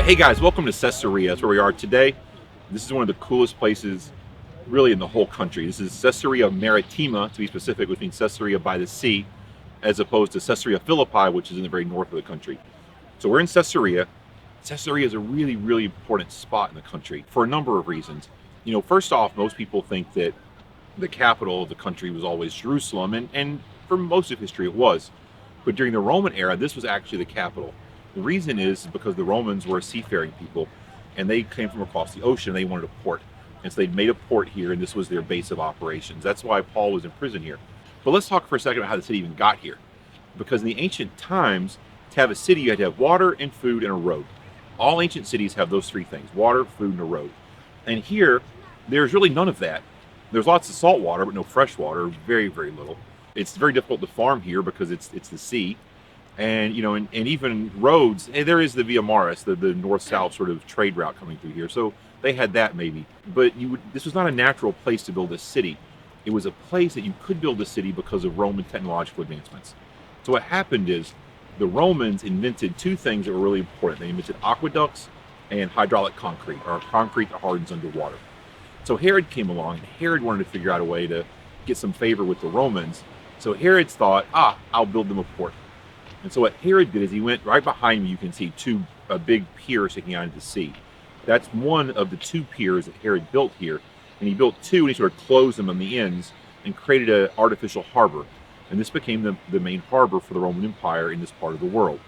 Hey guys, welcome to Caesarea. That's where we are today. This is one of the coolest places really in the whole country. This is Caesarea Maritima, to be specific, which means Caesarea by the sea, as opposed to Caesarea Philippi, which is in the very north of the country. So we're in Caesarea. Caesarea is a really, really important spot in the country for a number of reasons. First off, most people think that the capital of the country was always Jerusalem, and for most of history it was. But during the Roman era, this was actually the capital. The reason is because the Romans were a seafaring people, and they came from across the ocean. They wanted a port, and so they made a port here, and this was their base of operations. That's why Paul was in prison here. But let's talk for a second about how the city even got here. Because in the ancient times, to have a city, you had to have water and food and a road. All ancient cities have those three things: water, food, and a road. And here, there's really none of that. There's lots of salt water, but no fresh water, very, very little. It's very difficult to farm here because it's the sea. And even roads, there is the Via Maris, the north-south sort of trade route coming through here. So they had that maybe. But this was not a natural place to build a city. It was a place that you could build a city because of Roman technological advancements. So what happened is the Romans invented two things that were really important. They invented aqueducts and hydraulic concrete, or concrete that hardens underwater. So Herod came along, and Herod wanted to figure out a way to get some favor with the Romans. So Herod's thought, I'll build them a port. And so what Herod did is he went right behind me. You can see a big pier sticking out into the sea. That's one of the two piers that Herod built here. And he built two, and he sort of closed them on the ends and created an artificial harbor. And this became the main harbor for the Roman Empire in this part of the world.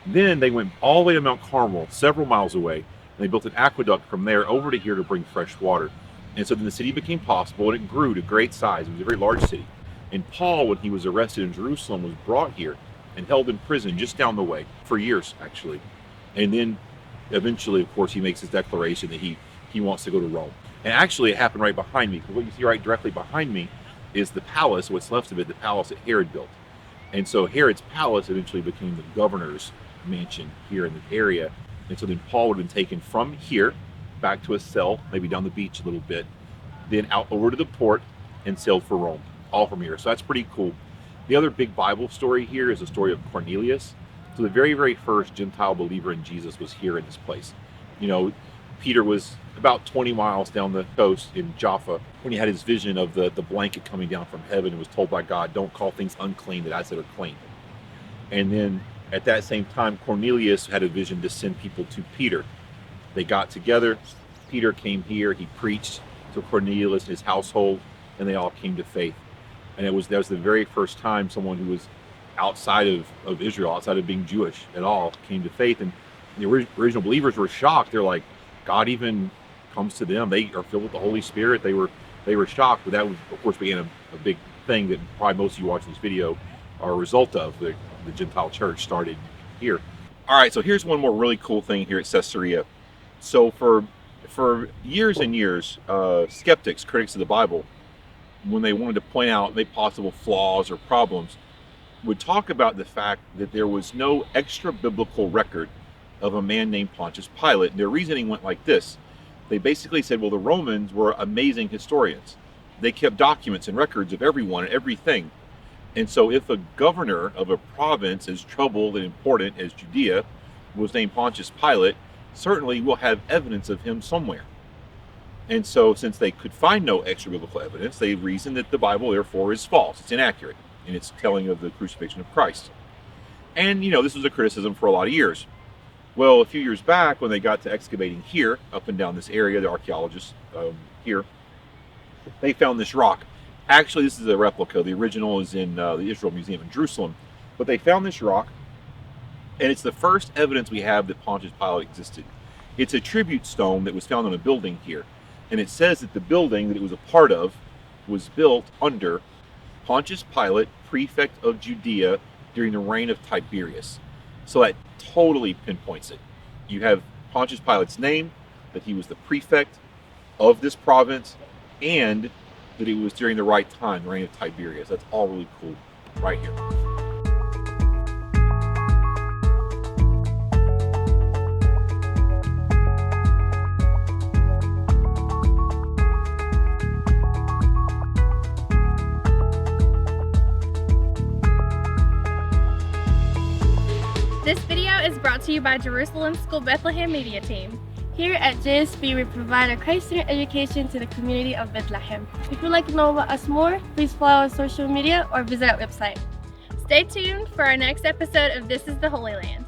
Then they went all the way to Mount Carmel, several miles away, and they built an aqueduct from there over to here to bring fresh water. And so then the city became possible, and it grew to great size. It was a very large city. And Paul, when he was arrested in Jerusalem, was brought here and held in prison just down the way for years, actually. And then eventually, of course, he makes his declaration that he wants to go to Rome. And actually, it happened right behind me. What you see right directly behind me is the palace, what's left of it, the palace that Herod built. And so Herod's palace eventually became the governor's mansion here in the area. And so then Paul would have been taken from here back to a cell, maybe down the beach a little bit, then out over to the port and sailed for Rome, all from here. So that's pretty cool. The other big Bible story here is the story of Cornelius. So the very, very first Gentile believer in Jesus was here in this place. Peter was about 20 miles down the coast in Jaffa when he had his vision of the blanket coming down from heaven and was told by God, don't call things unclean that I said are clean. And then at that same time, Cornelius had a vision to send people to Peter. They got together. Peter came here. He preached to Cornelius and his household, and they all came to faith. And that was the very first time someone who was outside of Israel, outside of being Jewish at all, came to faith. And the original believers were shocked. They're like, God even comes to them. They are filled with the Holy Spirit. They were shocked. But that was, of course, began a big thing that probably most of you watching this video are a result of. The Gentile church started here. All right, so here's one more really cool thing here at Caesarea. So for years and years, skeptics, critics of the Bible, when they wanted to point out maybe possible flaws or problems, would talk about the fact that there was no extra biblical record of a man named Pontius Pilate. And their reasoning went like this. They basically said, well, the Romans were amazing historians. They kept documents and records of everyone and everything. And so if a governor of a province as troubled and important as Judea was named Pontius Pilate, certainly we'll have evidence of him somewhere. And so since they could find no extra biblical evidence, they reasoned that the Bible therefore is false. It's inaccurate in its telling of the crucifixion of Christ. And this was a criticism for a lot of years. Well, a few years back, when they got to excavating here, up and down this area, the archaeologists here, they found this rock. Actually, this is a replica. The original is in the Israel Museum in Jerusalem. But they found this rock, and it's the first evidence we have that Pontius Pilate existed. It's a tribute stone that was found on a building here. And it says that the building that it was a part of was built under Pontius Pilate, prefect of Judea, during the reign of Tiberius. So that totally pinpoints it. You have Pontius Pilate's name, that he was the prefect of this province, and that it was during the right time, the reign of Tiberius. That's all really cool right here. This video is brought to you by Jerusalem School Bethlehem Media Team. Here at JSB, we provide a Christ-centered education to the community of Bethlehem. If you'd like to know about us more, please follow our social media or visit our website. Stay tuned for our next episode of This is the Holy Land.